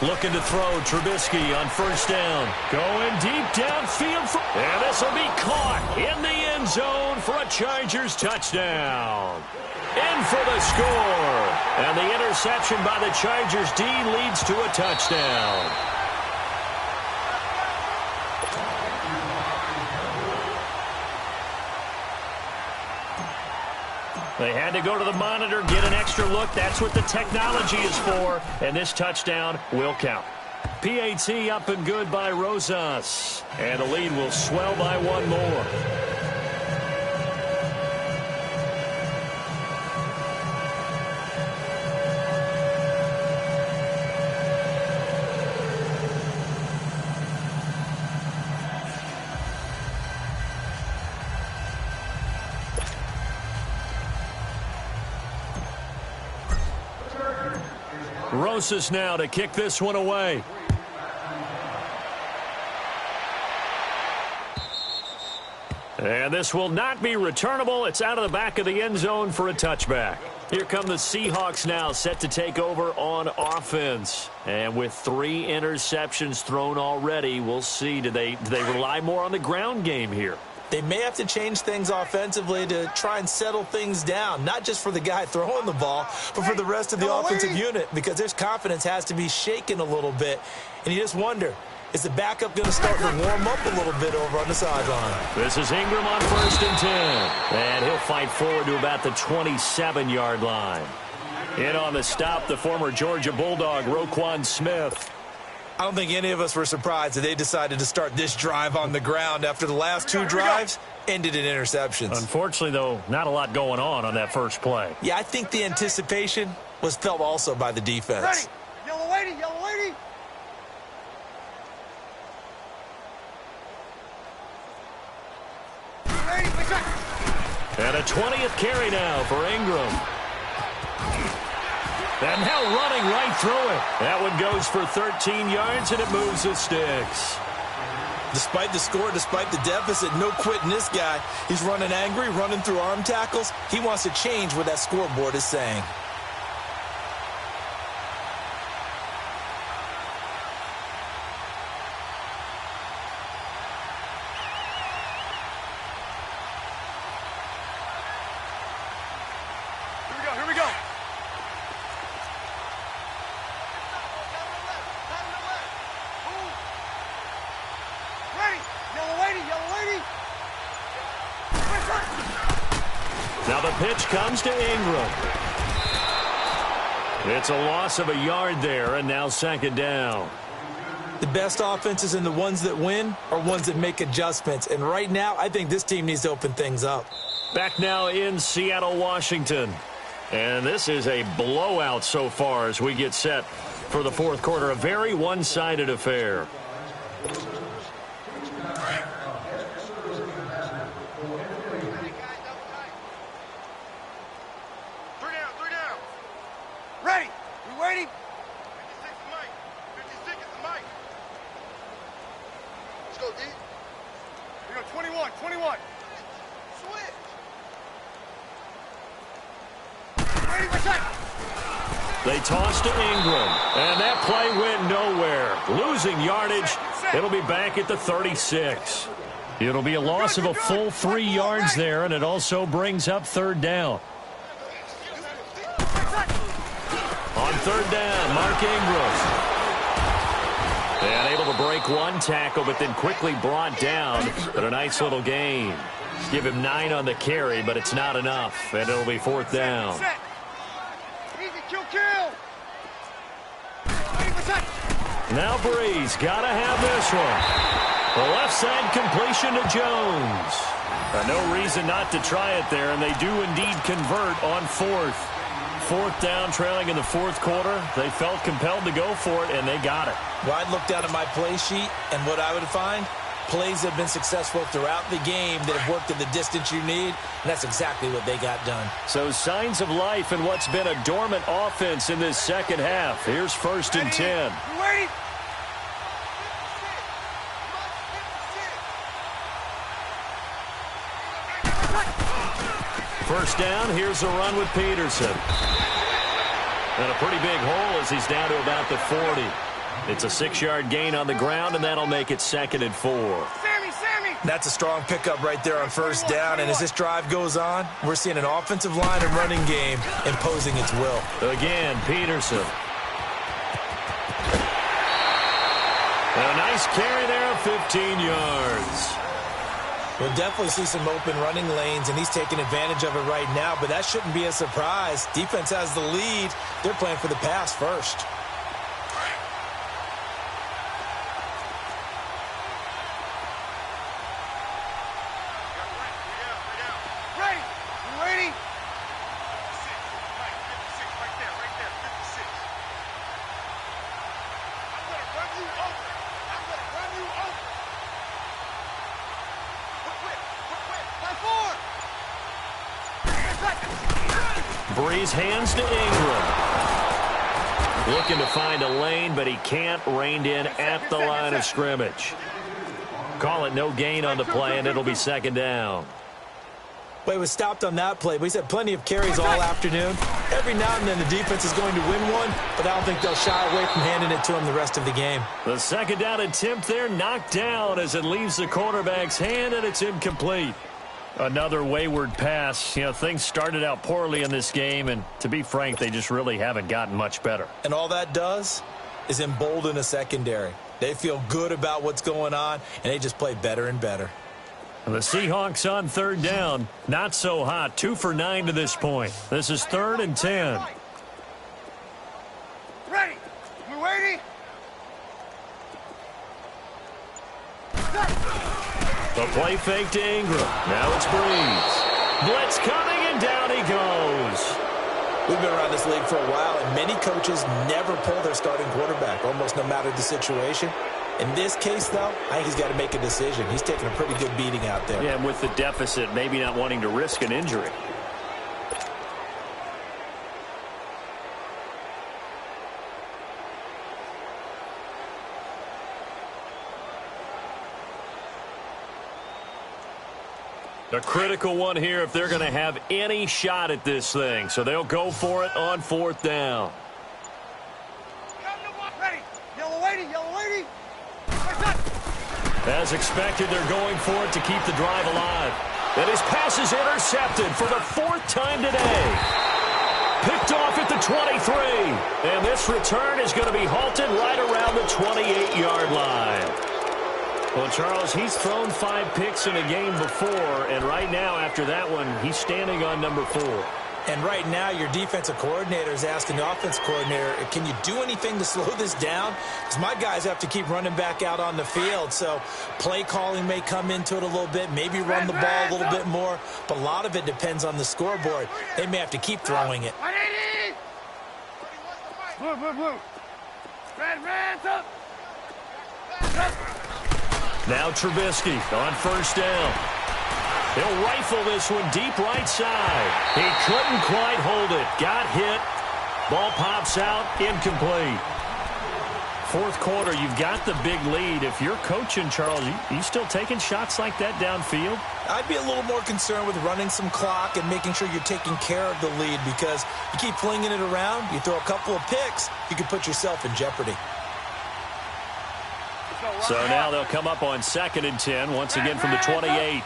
Looking to throw Trubisky on 1st down. Going deep downfield. And this will be caught in the end zone for a Chargers touchdown. In for the score. And the interception by the Chargers D leads to a touchdown. They had to go to the monitor, get an extra look. That's what the technology is for, and this touchdown will count. PAT up and good by Rosas, and the lead will swell by one more. Rosas now to kick this one away. And this will not be returnable. It's out of the back of the end zone for a touchback. Here come the Seahawks now, set to take over on offense. And with 3 interceptions thrown already, we'll see. Do they rely more on the ground game here? They may have to change things offensively to try and settle things down, not just for the guy throwing the ball, but for the rest of the offensive unit, because their confidence has to be shaken a little bit. And you just wonder, is the backup going to start to warm up a little bit over on the sideline? This is Ingram on 1st and 10. And he'll fight forward to about the 27-yard line. In on the stop, the former Georgia Bulldog, Roquan Smith. I don't think any of us were surprised that they decided to start this drive on the ground after the last 2 drives ended in interceptions. Unfortunately, though, not a lot going on that first play. Yeah, I think the anticipation was felt also by the defense. Ready. Yellow lady, yellow lady. Ready, wait, check. And a 20th carry now for Ingram. And now running right through it. That one goes for 13 yards, and it moves the sticks. Despite the score, despite the deficit, no quitting this guy. He's running angry, running through arm tackles. He wants to change what that scoreboard is saying. Here we go. Now the pitch comes to Ingram. It's a loss of a yard there, and now 2nd down. The best offenses and the ones that win are ones that make adjustments. And right now, I think this team needs to open things up. Back now in Seattle, Washington. And this is a blowout so far as we get set for the 4th quarter. A very one-sided affair. Ready. We waiting? 56 is Mike. 56 is Mike. Let's go, D. We go 21. Switch. Ready, what's that? They toss to Ingram, and that play went nowhere. Losing yardage. It'll be back at the 36. It'll be a loss of a full 3 yards there, and it also brings up 3rd down. On 3rd down, Mark Ingram. And able to break one tackle, but then quickly brought down. But a nice little gain. Give him 9 on the carry, but it's not enough. And it'll be 4th down. Easy, kill. Now Breeze got to have this one. The left side completion to Jones. No reason not to try it there, and they do indeed convert on 4th. 4th down, trailing in the 4th quarter. They felt compelled to go for it, and they got it. Well, I'd look down at my play sheet, and what I would find, plays that have been successful throughout the game that have worked at the distance you need, and that's exactly what they got done. So signs of life in what's been a dormant offense in this 2nd half. Here's 1st and 10. You ready? First down, here's a run with Peterson. And a pretty big hole as he's down to about the 40. It's a 6-yard gain on the ground, and that'll make it 2nd and 4. Sammy! That's a strong pickup right there on 1st down, and as this drive goes on, we're seeing an offensive line and running game imposing its will. Again, Peterson. And a nice carry there of 15 yards. We'll definitely see some open running lanes, and he's taking advantage of it right now, but that shouldn't be a surprise. Defense has the lead. They're playing for the pass first. Breeze hands to Ingram. Looking to find a lane, but he can't. Reined in at the line of scrimmage. Call it no gain on the play, and it'll be second down. Well, he was stopped on that play, but he's had plenty of carries all afternoon. Every now and then the defense is going to win one, but I don't think they'll shy away from handing it to him the rest of the game. The second down attempt there knocked down as it leaves the quarterback's hand, and it's incomplete. Another wayward pass. You know, things started out poorly in this game, and to be frank, they just really haven't gotten much better. And all that does is embolden a secondary. They feel good about what's going on, and they just play better and better. The Seahawks on third down. Not so hot. 2 for 9 to this point. This is 3rd and 10. Ready. We waiting. The play fake to Ingram. Now it's Breeze. Blitz coming, and down he goes. We've been around this league for a while, and many coaches never pull their starting quarterback, almost no matter the situation. In this case, though, I think he's got to make a decision. He's taking a pretty good beating out there. Yeah, and with the deficit, maybe not wanting to risk an injury. A critical one here if they're going to have any shot at this thing. So they'll go for it on 4th down. Ready. Yellow waiting. Yellow waiting. As expected, they're going for it to keep the drive alive. And his pass is intercepted for the 4th time today. Picked off at the 23. And this return is going to be halted right around the 28-yard line. Well, Charles, he's thrown 5 picks in a game before, and right now, after that one, he's standing on number 4. And right now, your defensive coordinator is asking the offense coordinator, can you do anything to slow this down? Because my guys have to keep running back out on the field, so play calling may come into it a little bit, maybe run the ball a little bit more, but a lot of it depends on the scoreboard. They may have to keep throwing it. Blue, blue, blue. Red, up. Now Trubisky on 1st down. He'll rifle this one deep right side. He couldn't quite hold it. Got hit. Ball pops out. Incomplete. 4th quarter, you've got the big lead. If you're coaching, Charles, you still taking shots like that downfield? I'd be a little more concerned with running some clock and making sure you're taking care of the lead, because you keep flinging it around, you throw a couple of picks, you can put yourself in jeopardy. So now they'll come up on 2nd and 10, once again from the 28.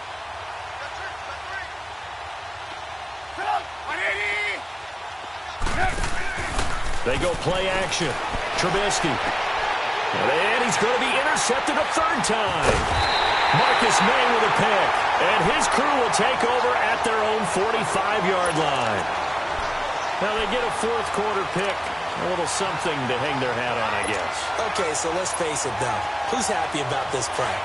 They go play action. Trubisky. And he's going to be intercepted a 3rd time. Marcus May with a pick. And his crew will take over at their own 45-yard line. Now they get a 4th quarter pick. A little something to hang their hat on, I guess. Okay, so let's face it, though. Who's happy about this play?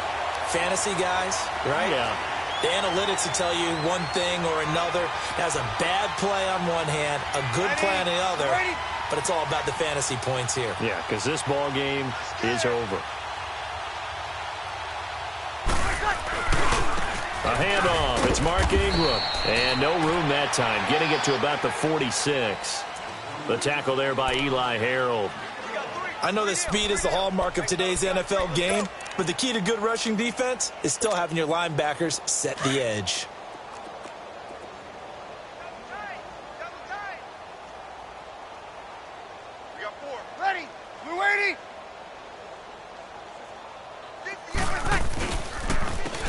Fantasy guys, right? Yeah. The analytics will tell you one thing or another. Has a bad play on one hand, a good play on the other, but it's all about the fantasy points here. Yeah, because this ball game is over. A handoff. It's Mark Ingram. And no room that time, getting it to about the 46. The tackle there by Eli Harold. I know that speed is the hallmark of today's NFL game, but the key to good rushing defense is still having your linebackers set the edge. We got 4. Ready. We're waiting.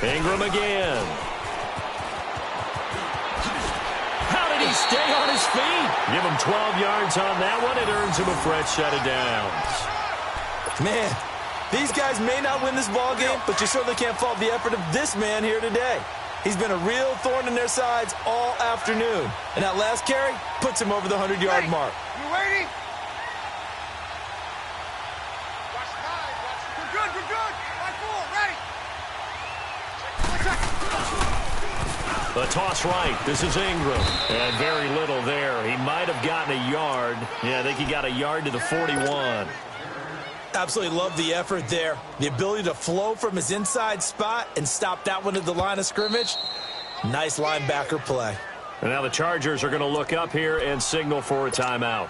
Ingram again. How did he stay on his feet? Give him 12 yards on that one. It earns him a fresh set of downs. Man, These guys may not win this ball game, but you certainly can't fault the effort of this man here today. He's been a real thorn in their sides all afternoon. And that last carry puts him over the 100-yard mark. You ready? Watch time. We're good. Line 4, ready. The toss right. This is Ingram. And very little there. He might have gotten a yard. Yeah, I think he got a yard to the 41. Absolutely love the effort there. The ability to flow from his inside spot and stop that one at the line of scrimmage. Nice linebacker play. And now the Chargers are going to look up here and signal for a timeout.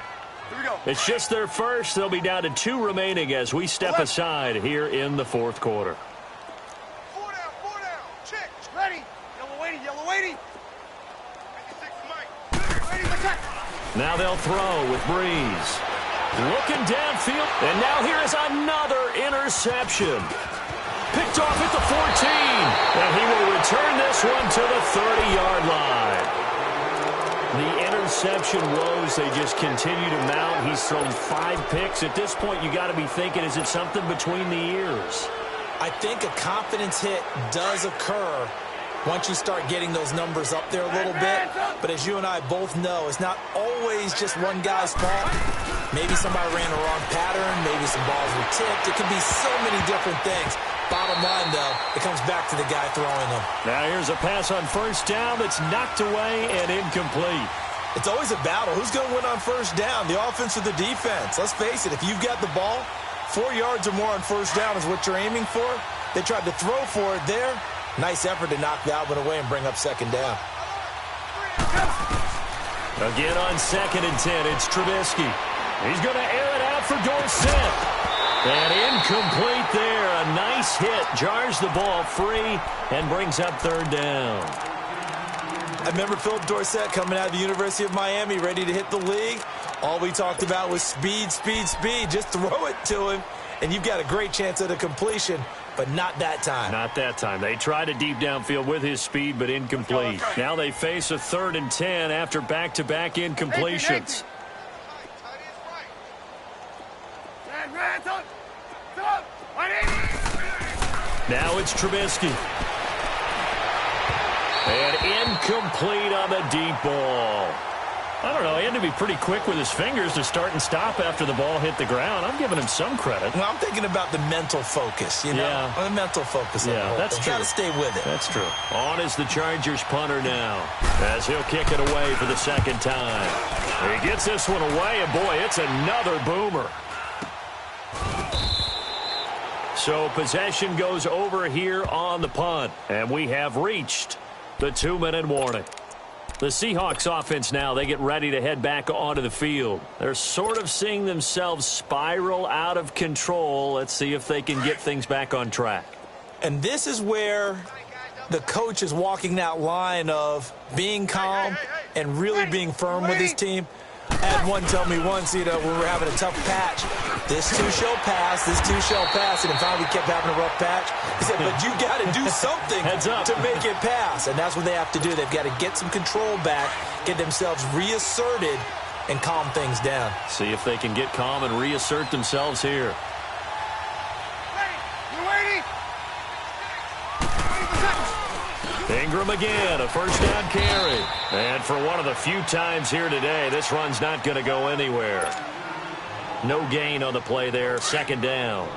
Here we go. It's just their first. They'll be down to 2 remaining as we step aside here in the fourth quarter. 4 down. Check. Ready. Yellow waiting. 56, Mike. Ready, attack. Now they'll throw with Breeze. Looking downfield, and now here is another interception. Picked off at the 14, and he will return this one to the 30-yard line. The interception woes, they just continue to mount. He's thrown 5 picks. At this point, you got to be thinking, is it something between the ears? I think a confidence hit does occur once you start getting those numbers up there a little bit. But as you and I both know, it's not always just one guy's fault. Maybe somebody ran the wrong pattern. Maybe some balls were tipped. It could be so many different things. Bottom line, though, it comes back to the guy throwing them. Now here's a pass on first down that's knocked away and incomplete. It's always a battle. Who's going to win on first down, the offense or the defense? Let's face it, if you've got the ball, 4 yards or more on first down is what you're aiming for. They tried to throw for it there. Nice effort to knock that one away and bring up second down. Again on 2nd and 10, it's Trubisky. He's going to air it out for Dorsett. And incomplete there. A nice hit. Jars the ball free and brings up 3rd down. I remember Philip Dorsett coming out of the University of Miami, ready to hit the league. All we talked about was speed. Just throw it to him, and you've got a great chance at a completion, but not that time. Not that time. They tried a deep downfield with his speed, but incomplete. Now they face a 3rd and 10 after back-to-back incompletions. Now it's Trubisky. And incomplete on the deep ball. I don't know. He had to be pretty quick with his fingers to start and stop after the ball hit the ground. I'm giving him some credit. Well, I'm thinking about the mental focus, you know? Yeah. The mental focus. Yeah, that's true. Got to stay with it. That's true. On is the Chargers punter now, as he'll kick it away for the 2nd time. He gets this one away, and boy, it's another boomer. So possession goes over here on the punt, and we have reached the 2-minute warning. The Seahawks offense now, they get ready to head back onto the field. They're sort of seeing themselves spiral out of control. Let's see if they can get things back on track. And this is where the coach is walking that line of being calm and really being firm with his team. I had one tell me once, you know, when we were having a tough patch, this too shall pass, and then finally we kept having a rough patch. He said, but you got to do something to make it pass, and that's what they have to do. They've got to get some control back, get themselves reasserted, and calm things down. See if they can get calm and reassert themselves here. Ingram again, a first down carry. And for one of the few times here today, this run's not going to go anywhere. No gain on the play there, 2nd down.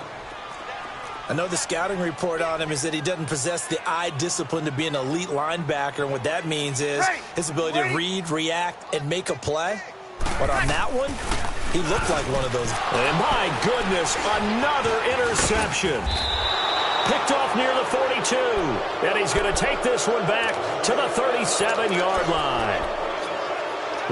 I know the scouting report on him is that he doesn't possess the eye discipline to be an elite linebacker, and what that means is his ability to read, react, and make a play. But on that one, he looked like one of those. And my goodness, another interception. Picked off near the 42, and he's going to take this one back to the 37-yard line.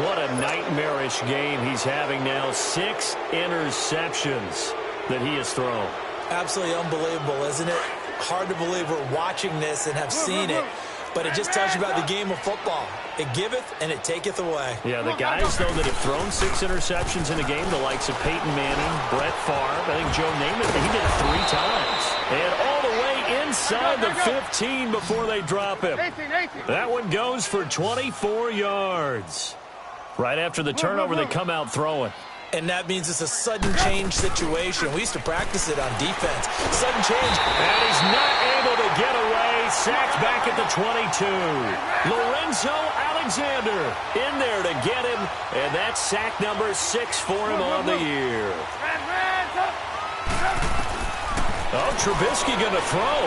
What a nightmarish game he's having now. 6 interceptions that he has thrown. Absolutely unbelievable, isn't it? Hard to believe we're watching this and have seen it, but it just tells you about the game of football. It giveth and it taketh away. Yeah, the guys, though, that have thrown 6 interceptions in a game, the likes of Peyton Manning, Brett Favre, I think Joe Namath, he did it 3 times. And all the way inside the 15 before they drop him. That one goes for 24 yards. Right after the turnover, they come out throwing. And that means it's a sudden change situation. We used to practice it on defense. Sudden change. And he's not able to get away. Sacked back at the 22. Lorenzo Alexander in there to get him. And that's sack number 6 for him on the year. Oh, Trubisky going to throw.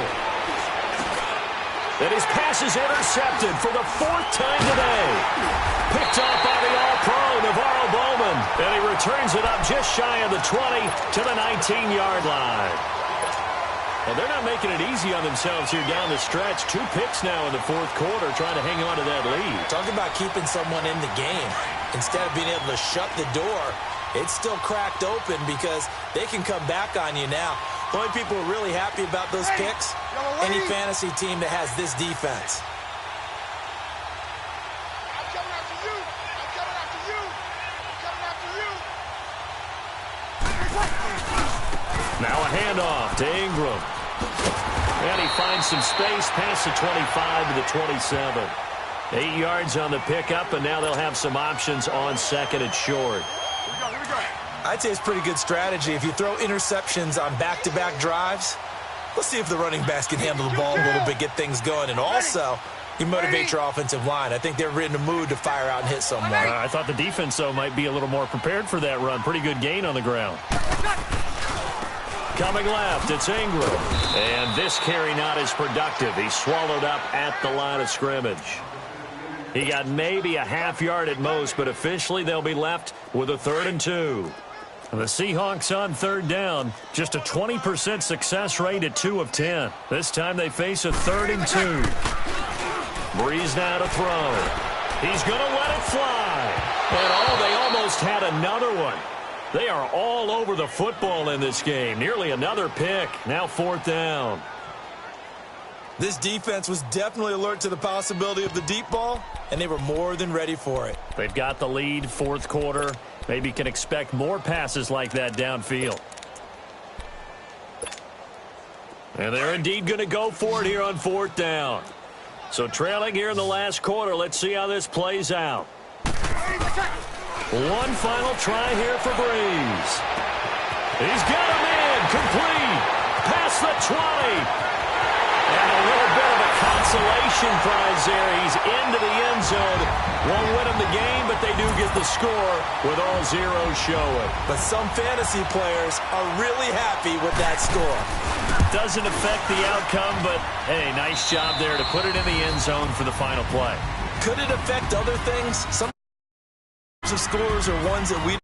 And his pass is intercepted for the 4th time today. Picked off by the All-Pro, Navarro Bowman. And he returns it up just shy of the 20 to the 19-yard line. Well, they're not making it easy on themselves here down the stretch. 2 picks now in the 4th quarter trying to hang on to that lead. Talk about keeping someone in the game. Instead of being able to shut the door, it's still cracked open because they can come back on you now. The only people who are really happy about those picks, any fantasy team that has this defense. I'm coming after you. I'm coming after you. I'm coming after you. Now a handoff to Ingram. And he finds some space past the 25 to the 27. 8 yards on the pickup, and now they'll have some options on 2nd and short. Here we go. I'd say it's pretty good strategy. If you throw interceptions on back-to-back drives, let's see if the running backs can handle the ball a little bit, get things going. And also, you motivate your offensive line. I think they're in the mood to fire out and hit someone. I thought the defense, though, might be a little more prepared for that run. Pretty good gain on the ground. Coming left, it's Ingram. And this carry not as productive. He's swallowed up at the line of scrimmage. He got maybe a half yard at most, but officially they'll be left with a 3rd and 2. The Seahawks on 3rd down, just a 20% success rate at 2 of 10. This time they face a 3rd and 2. Breeze now to throw. He's going to let it fly. And they almost had another one. They are all over the football in this game. Nearly another pick. Now 4th down. This defense was definitely alert to the possibility of the deep ball, and they were more than ready for it. They've got the lead, 4th quarter. Maybe can expect more passes like that downfield. And they're indeed going to go for it here on 4th down. So trailing here in the last quarter. Let's see how this plays out. One final try here for Breeze. He's got him in, complete, past the 20. And a little bit of a consolation prize there. He's into the end zone. Won't win him the game, but they do get the score with all zeros showing. But some fantasy players are really happy with that score. Doesn't affect the outcome, but, hey, nice job there to put it in the end zone for the final play. Could it affect other things? Some of scores are ones that we